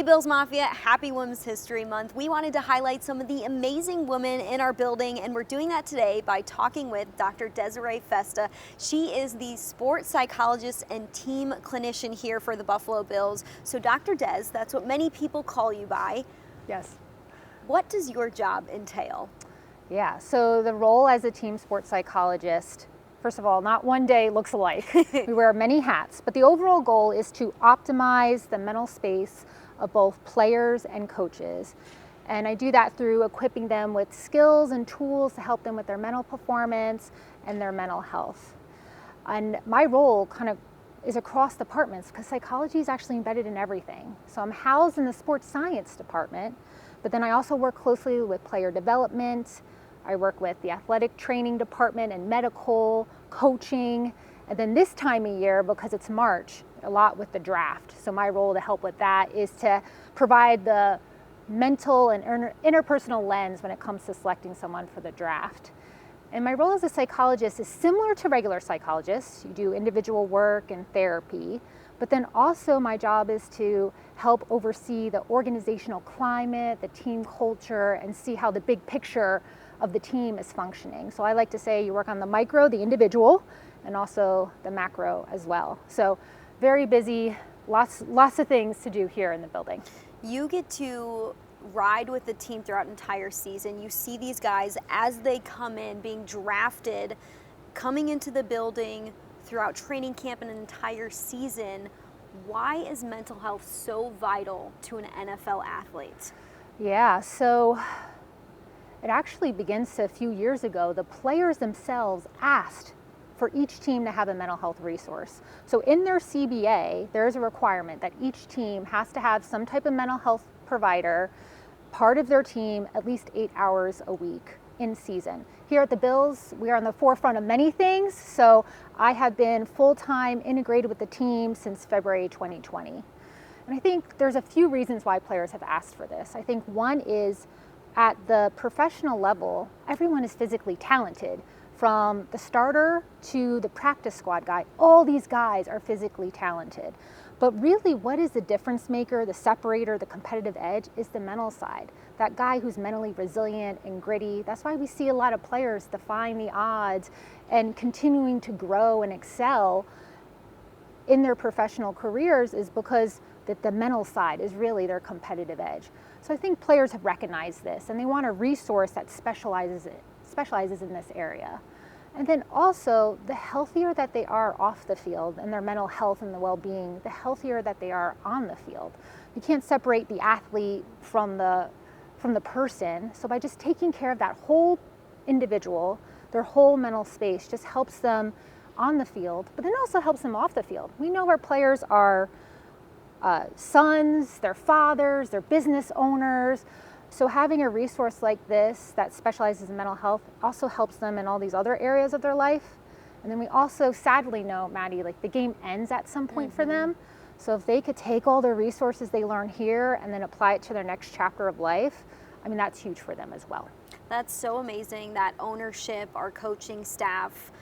Hey Bills Mafia, happy Women's History Month. We wanted to highlight some of the amazing women in our building, and we're doing that today by talking with Dr. Desaree Festa. She is the sports psychologist and team clinician here for the Buffalo Bills. So Dr. Des, that's what many people call you by. Yes. What does your job entail? Yeah, so the role as a team sports psychologist, first of all, not one day looks alike. We wear many hats, but the overall goal is to optimize the mental space of both players and coaches. And I do that through equipping them with skills and tools to help them with their mental performance and their mental health. And my role kind of is across departments because psychology is actually embedded in everything. So I'm housed in the sports science department, but then I also work closely with player development. I work with the athletic training department and medical, coaching, and then this time of year, because it's March, a lot with the draft. So my role to help with that is to provide the mental and interpersonal lens when it comes to selecting someone for the draft. And my role as a psychologist is similar to regular psychologists. You do individual work and therapy, but then also my job is to help oversee the organizational climate, the team culture, and see how the big picture of the team is functioning. So I like to say you work on the micro, the individual, and also the macro as well. So very busy, lots of things to do here in the building. You get to ride with the team throughout an entire season. You see these guys as they come in, being drafted, coming into the building throughout training camp and an entire season. Why is mental health so vital to an NFL athlete? Yeah, so it actually begins to a few years ago. The players themselves asked for each team to have a mental health resource. So in their CBA, there is a requirement that each team has to have some type of mental health provider, part of their team, at least 8 hours a week in season. Here at the Bills, we are on the forefront of many things. So I have been full-time integrated with the team since February 2020. And I think there's a few reasons why players have asked for this. I think one is at the professional level, everyone is physically talented. From the starter to the practice squad guy, all these guys are physically talented. But really, what is the difference maker, the separator, the competitive edge is the mental side. That guy who's mentally resilient and gritty. That's why we see a lot of players defying the odds and continuing to grow and excel in their professional careers is because the mental side is really their competitive edge. So I think players have recognized this and they want a resource that specializes in this area. And then also, the healthier that they are off the field and their mental health and the well-being, the healthier that they are on the field. You can't separate the athlete from the person. So by just taking care of that whole individual, their whole mental space just helps them on the field, but then also helps them off the field. We know our players are sons, their fathers, their business owners. So having a resource like this that specializes in mental health also helps them in all these other areas of their life. And then we also sadly know, Maddy, like the game ends at some point for them. So if they could take all the resources they learn here and then apply it to their next chapter of life, I mean, that's huge for them as well. That's so amazing that ownership, our coaching staff,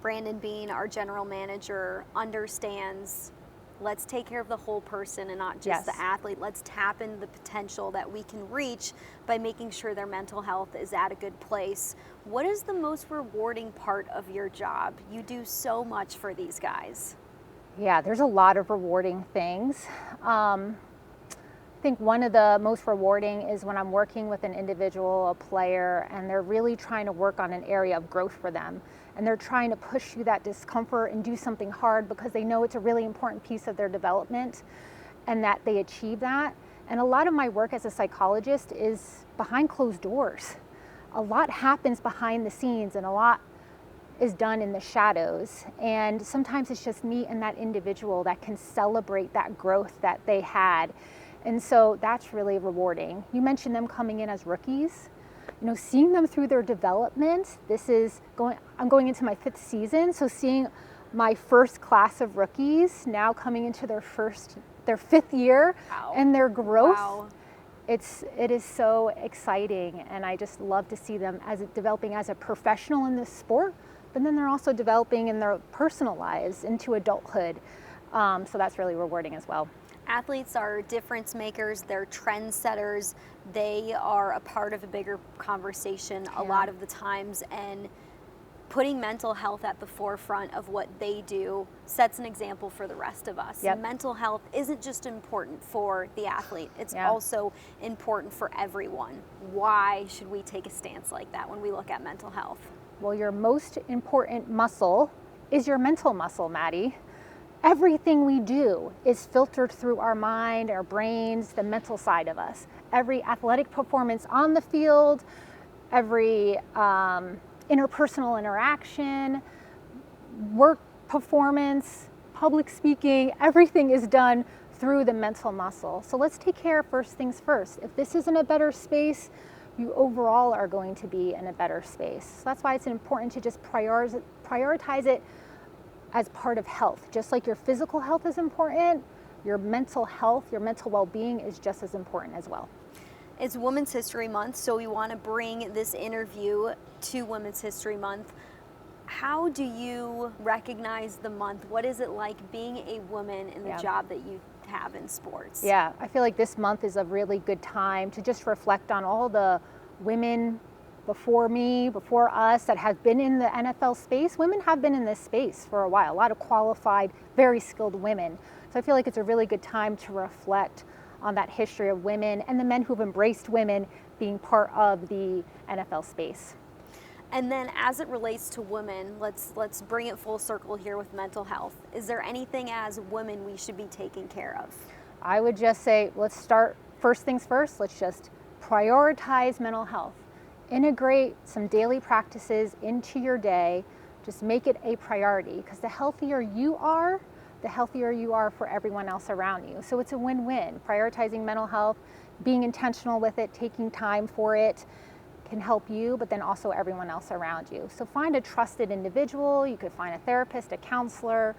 Brandon Bean, our general manager, understands let's take care of the whole person and not just the athlete. Let's tap into the potential that we can reach by making sure their mental health is at a good place. What is the most rewarding part of your job? You do so much for these guys. Yeah, there's a lot of rewarding things. I think one of the most rewarding is when I'm working with an individual, a player, and they're really trying to work on an area of growth for them. And they're trying to push through that discomfort and do something hard because they know it's a really important piece of their development and that they achieve that. And a lot of my work as a psychologist is behind closed doors. A lot happens behind the scenes and a lot is done in the shadows. And sometimes it's just me and that individual that can celebrate that growth that they had. And so that's really rewarding. You mentioned them coming in as rookies. You know, seeing them through their development. I'm going into my 5th season, so seeing my first class of rookies now coming into their 5th year and their growth. It is so exciting, and I just love to see them developing as a professional in this sport, but then they're also developing in their personal lives into adulthood. So that's really rewarding as well. Athletes are difference makers, they're trendsetters, they are a part of a bigger conversation a lot of the times, and putting mental health at the forefront of what they do sets an example for the rest of us. Yep. Mental health isn't just important for the athlete, it's also important for everyone. Why should we take a stance like that when we look at mental health? Well, your most important muscle is your mental muscle, Maddy. Everything we do is filtered through our mind, our brains, the mental side of us. Every athletic performance on the field, every interpersonal interaction, work performance, public speaking, everything is done through the mental muscle. So let's take care of first things first. If this isn't a better space, you overall are going to be in a better space. So that's why it's important to just prioritize it as part of health. Just like your physical health is important, your mental health, your mental well-being is just as important as well. It's Women's History Month, so we want to bring this interview to Women's History Month. How do you recognize the month? What is it like being a woman in the job that you have in sports? Yeah, I feel like this month is a really good time to just reflect on all the women before me, before us, that have been in the NFL space. Women have been in this space for a while, a lot of qualified, very skilled women. So I feel like it's a really good time to reflect on that history of women and the men who've embraced women being part of the NFL space. And then as it relates to women, let's bring it full circle here with mental health. Is there anything as women we should be taking care of? I would just say, let's start first things first. Let's just prioritize mental health. Integrate some daily practices into your day. Just make it a priority, because the healthier you are for everyone else around you. So it's a win-win. Prioritizing mental health, being intentional with it, taking time for it can help you, but then also everyone else around you. So find a trusted individual. You could find a therapist, a counselor,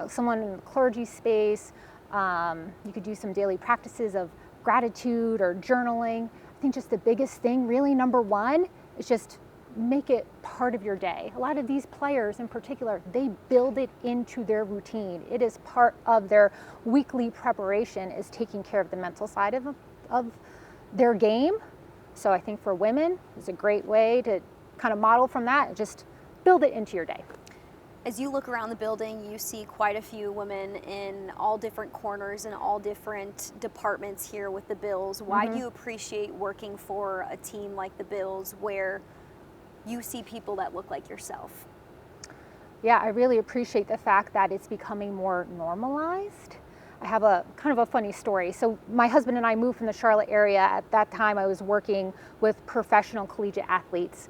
someone in the clergy space. You could do some daily practices of gratitude or journaling. I think just the biggest thing, really number one, is just make it part of your day. A lot of these players in particular, they build it into their routine. It is part of their weekly preparation, is taking care of the mental side of their game. So I think for women, it's a great way to kind of model from that and just build it into your day. As you look around the building, you see quite a few women in all different corners and all different departments here with the Bills. Why do you appreciate working for a team like the Bills where you see people that look like yourself? Yeah, I really appreciate the fact that it's becoming more normalized. I have a kind of a funny story. So my husband and I moved from the Charlotte area. At that time, I was working with professional collegiate athletes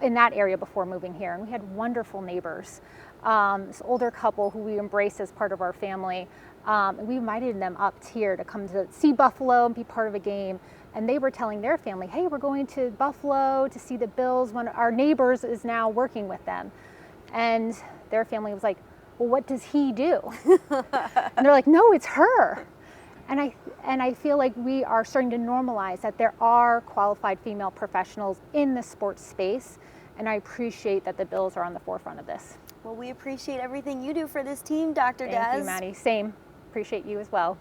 in that area before moving here. And we had wonderful neighbors, this older couple who we embraced as part of our family. And we invited them up here to come to see Buffalo and be part of a game. And they were telling their family, hey, we're going to Buffalo to see the Bills. One of our neighbors is now working with them. And their family was like, well, what does he do? And they're like, no, it's her. And I feel like we are starting to normalize that there are qualified female professionals in the sports space, and I appreciate that the Bills are on the forefront of this. Well, we appreciate everything you do for this team, Dr. Des. Thank you, Maddy. Same. Appreciate you as well.